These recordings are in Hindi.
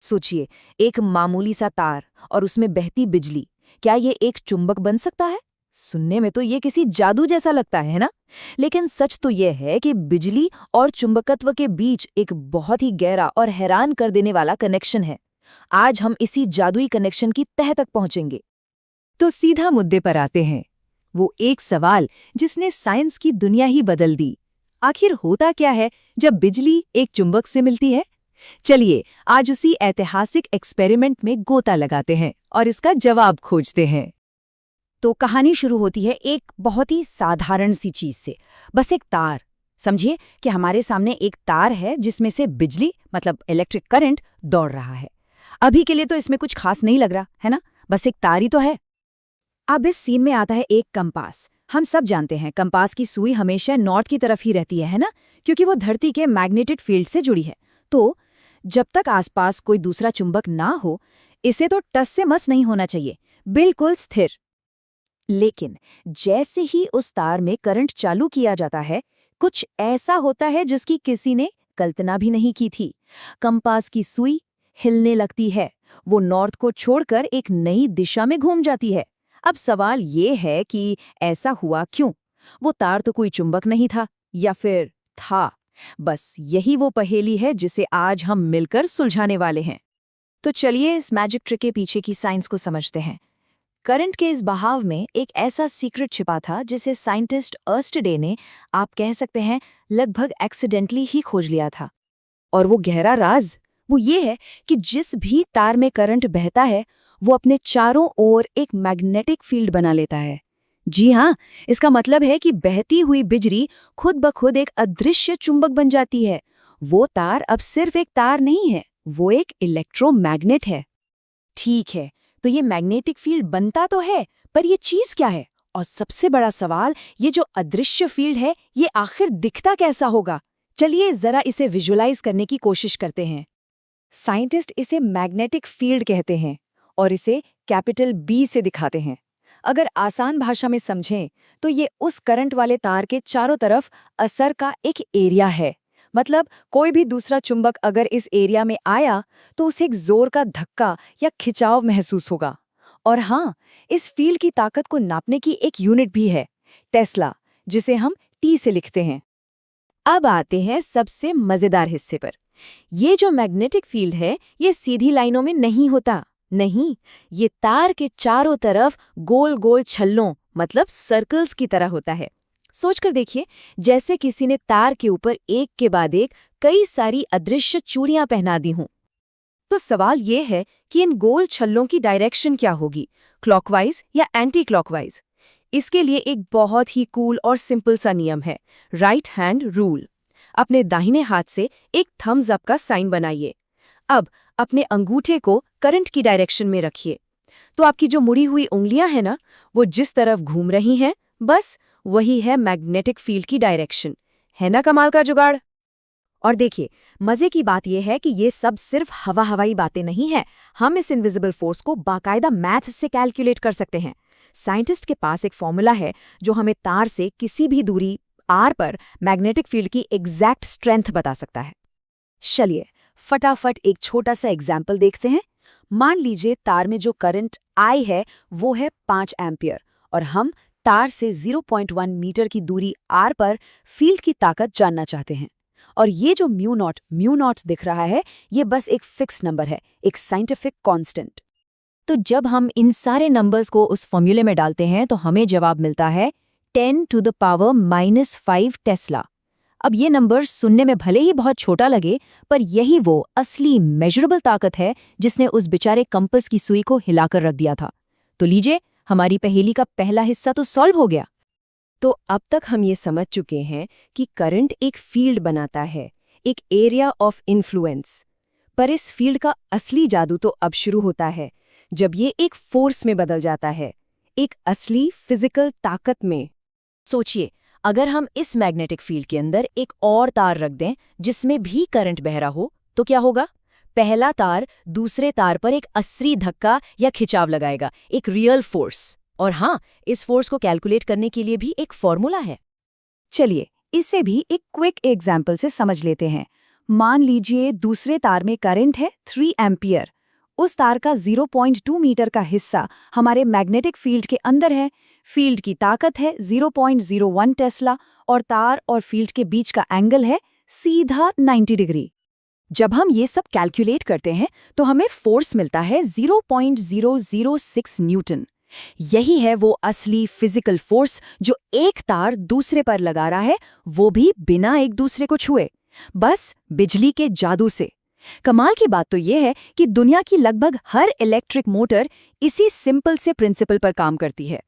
सोचिए, एक मामूली सा तार और उसमें बहती बिजली, क्या ये एक चुंबक बन सकता है? सुनने में तो ये किसी जादू जैसा लगता है ना? लेकिन सच तो ये है कि बिजली और चुंबकत्व के बीच एक बहुत ही गहरा और हैरान कर देने वाला कनेक्शन है। आज हम इसी जादुई कनेक्शन की तह तक पहुंचेंगे। तो सीधा मुद्दे पर आते हैं। वो एक सवाल जिसने साइंस की दुनिया ही बदल दी। आखिर होता क्या है जब बिजली एक चुंबक से मिलती है? चलिए आज उसी ऐतिहासिक एक्सपेरिमेंट में गोता लगाते हैं और इसका जवाब खोजते हैं। तो कहानी शुरू होती है एक बहुत ही साधारण सी चीज से, बस एक तार। समझिए कि हमारे सामने एक तार है जिसमें से बिजली मतलब इलेक्ट्रिक करंट दौड़ रहा है। अभी के लिए तो इसमें कुछ खास नहीं लग रहा है ना, बस एक तार ही तो है। अब इस सीन में आता है एक कंपास। हम सब जानते हैं कंपास की सुई हमेशा नॉर्थ की तरफ ही रहती है ना, क्योंकि वो धरती के मैग्नेटिक फील्ड से जुड़ी है। तो जब तक आसपास कोई दूसरा चुंबक ना हो, इसे तो टस से मस नहीं होना चाहिए, बिल्कुल स्थिर। लेकिन जैसे ही उस तार में करंट चालू किया जाता है, कुछ ऐसा होता है जिसकी किसी ने कल्पना भी नहीं की थी। कंपास की सुई हिलने लगती है, वो नॉर्थ को छोड़कर एक नई दिशा में घूम जाती है। अब सवाल ये है कि ऐसा हुआ क्यों? वो तार तो कोई चुंबक नहीं था, या फिर था? बस यही वो पहेली है जिसे आज हम मिलकर सुलझाने वाले हैं। तो चलिए इस मैजिक ट्रिक के पीछे की साइंस को समझते हैं। करंट के इस बहाव में एक ऐसा सीक्रेट छिपा था जिसे साइंटिस्ट अर्स्टडे ने, आप कह सकते हैं, लगभग एक्सीडेंटली ही खोज लिया था। और वो गहरा राज वो ये है कि जिस भी तार में करंट बहता है, वो अपने चारों ओर एक मैग्नेटिक फील्ड बना लेता है। जी हाँ, इसका मतलब है कि बहती हुई बिजली खुद ब खुद एक अदृश्य चुंबक बन जाती है। वो तार अब सिर्फ एक तार नहीं है, वो एक इलेक्ट्रोमैग्नेट है। ठीक है, तो ये मैग्नेटिक फील्ड बनता तो है, पर ये चीज क्या है? और सबसे बड़ा सवाल, ये जो अदृश्य फील्ड है, ये आखिर दिखता कैसा होगा? चलिए जरा इसे विजुलाइज करने की कोशिश करते हैं। साइंटिस्ट इसे मैग्नेटिक फील्ड कहते हैं और इसे कैपिटल बी से दिखाते हैं। अगर आसान भाषा में समझें तो ये उस करंट वाले तार के चारों तरफ असर का एक एरिया है। मतलब कोई भी दूसरा चुंबक अगर इस एरिया में आया तो उसे एक जोर का धक्का या खिंचाव महसूस होगा। और हाँ, इस फील्ड की ताकत को नापने की एक यूनिट भी है, टेस्ला, जिसे हम टी से लिखते हैं। अब आते हैं सबसे मजेदार हिस्से पर। ये जो मैग्नेटिक फील्ड है, ये सीधी लाइनों में नहीं होता। नहीं, ये तार के चारों तरफ गोल गोल छल्लों मतलब सर्कल्स की तरह होता है। सोचकर देखिए, जैसे किसी ने तार के ऊपर एक के बाद एक कई सारी अदृश्य चूड़ियां पहना दी हों। तो सवाल ये है कि इन गोल छल्लों की डायरेक्शन क्या होगी, क्लॉकवाइज या एंटी क्लॉकवाइज? इसके लिए एक बहुत ही कूल और सिंपल सा नियम है, राइट हैंड रूल। अपने दाहिने हाथ से एक थम्स अप का साइन बनाइए। अब अपने अंगूठे को करंट की डायरेक्शन में रखिए। तो आपकी जो मुड़ी हुई उंगलियां हैं ना, वो जिस तरफ घूम रही हैं, बस वही है मैग्नेटिक फील्ड की डायरेक्शन। है ना कमाल का जुगाड़? और देखिए, मजे की बात यह है कि ये सब सिर्फ हवाई बातें नहीं है। हम इस इनविजिबल फोर्स को बाकायदा मैथ्स से कैलकुलेट कर सकते हैं। साइंटिस्ट के पास एक फॉर्मूला है जो हमें तार से किसी भी दूरी आर पर मैग्नेटिक फील्ड की एग्जैक्ट स्ट्रेंथ बता सकता है। चलिए फटाफट एक छोटा सा एग्जाम्पल देखते हैं। मान लीजिए तार में जो करंट आई है वो है 5 एम्पियर और हम तार से 0.1 मीटर की दूरी आर पर फील्ड की ताकत जानना चाहते हैं। और ये जो म्यू नॉट दिख रहा है, ये बस एक फिक्स नंबर है, एक साइंटिफिक कांस्टेंट। तो जब हम इन सारे नंबर्स को उस फॉर्मूले में डालते हैं तो हमें जवाब मिलता है 10 टू द पावर -5 टेस्ला। अब ये नंबर सुनने में भले ही बहुत छोटा लगे, पर यही वो असली मेजरेबल ताकत है जिसने उस बेचारे कंपास की सुई को हिलाकर रख दिया था। तो लीजिए, हमारी पहेली का पहला हिस्सा तो सॉल्व हो गया। तो अब तक हम ये समझ चुके हैं कि करंट एक फील्ड बनाता है, एक एरिया ऑफ इन्फ्लुएंस। पर इस फील्ड का असली जादू तो अब शुरू होता है, जब ये एक फोर्स में बदल जाता है, एक असली फिजिकल ताकत में। सोचिए, अगर हम इस मैग्नेटिक फील्ड के अंदर एक और तार रख दें जिसमें भी करंट बह रहा हो, तो क्या होगा? पहला तार दूसरे तार पर एक असली धक्का या खिंचाव लगाएगा, एक रियल फोर्स। और हाँ, इस फोर्स को कैलकुलेट करने के लिए भी एक फॉर्मूला है। चलिए इसे भी एक क्विक एग्जाम्पल से समझ लेते हैं। मान लीजिए दूसरे तार में करंट है 3 एम्पियर। उस तार का 0.2 मीटर का हिस्सा हमारे मैग्नेटिक फील्ड के अंदर है। फील्ड की ताकत है 0.01 टेस्ला और तार और फील्ड के बीच का एंगल है सीधा 90 डिग्री। जब हम ये सब कैलकुलेट करते हैं तो हमें फोर्स मिलता है 0.006 न्यूटन। यही है वो असली फिजिकल फोर्स जो एक तार दूसरे पर लगा रहा है, वो भी बिना एक दूसरे को छुए, बस बिजली के जादू से। कमाल की बात तो ये है कि दुनिया की लगभग हर इलेक्ट्रिक मोटर इसी सिंपल से प्रिंसिपल पर काम करती है।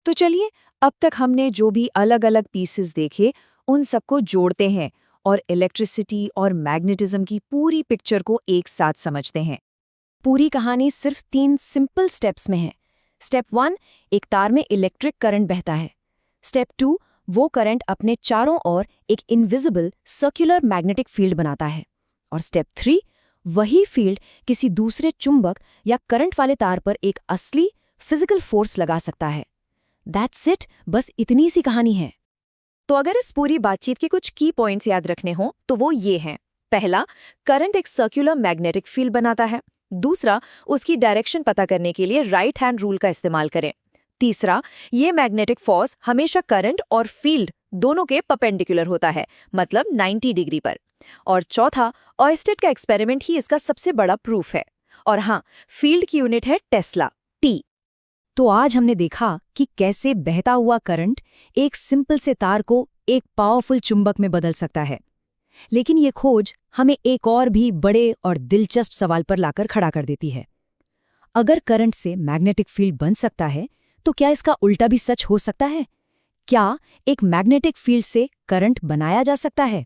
तो चलिए, अब तक हमने जो भी अलग अलग पीसेस देखे उन सबको जोड़ते हैं और इलेक्ट्रिसिटी और मैग्नेटिज्म की पूरी पिक्चर को एक साथ समझते हैं। पूरी कहानी सिर्फ 3 सिंपल स्टेप्स में है। स्टेप 1, एक तार में इलेक्ट्रिक करंट बहता है। स्टेप 2, वो करंट अपने चारों ओर एक इनविजिबल सर्कुलर मैग्नेटिक फील्ड बनाता है। और स्टेप 3, वही फील्ड किसी दूसरे चुंबक या करंट वाले तार पर एक असली फिजिकल फोर्स लगा सकता है। दैट्स इट, बस इतनी सी कहानी है। तो अगर इस पूरी बातचीत के कुछ की पॉइंट्स याद रखने हों तो वो ये हैं। पहला, करंट एक सर्कुलर मैग्नेटिक फील्ड बनाता है। दूसरा, उसकी डायरेक्शन पता करने के लिए राइट हैंड रूल का इस्तेमाल करें। तीसरा, ये मैग्नेटिक फोर्स हमेशा करंट और फील्ड दोनों के परपेंडिकुलर होता है, मतलब 90 डिग्री पर। और चौथा, ऑयस्टेड का एक्सपेरिमेंट ही इसका सबसे बड़ा प्रूफ है। और हाँ, फील्ड की यूनिट है टेस्ला, टी। तो आज हमने देखा कि कैसे बहता हुआ करंट एक सिंपल से तार को एक पावरफुल चुंबक में बदल सकता है। लेकिन ये खोज हमें एक और भी बड़े और दिलचस्प सवाल पर लाकर खड़ा कर देती है। अगर करंट से मैग्नेटिक फील्ड बन सकता है, तो क्या इसका उल्टा भी सच हो सकता है? क्या एक मैग्नेटिक फील्ड से करंट बनाया जा सकता है?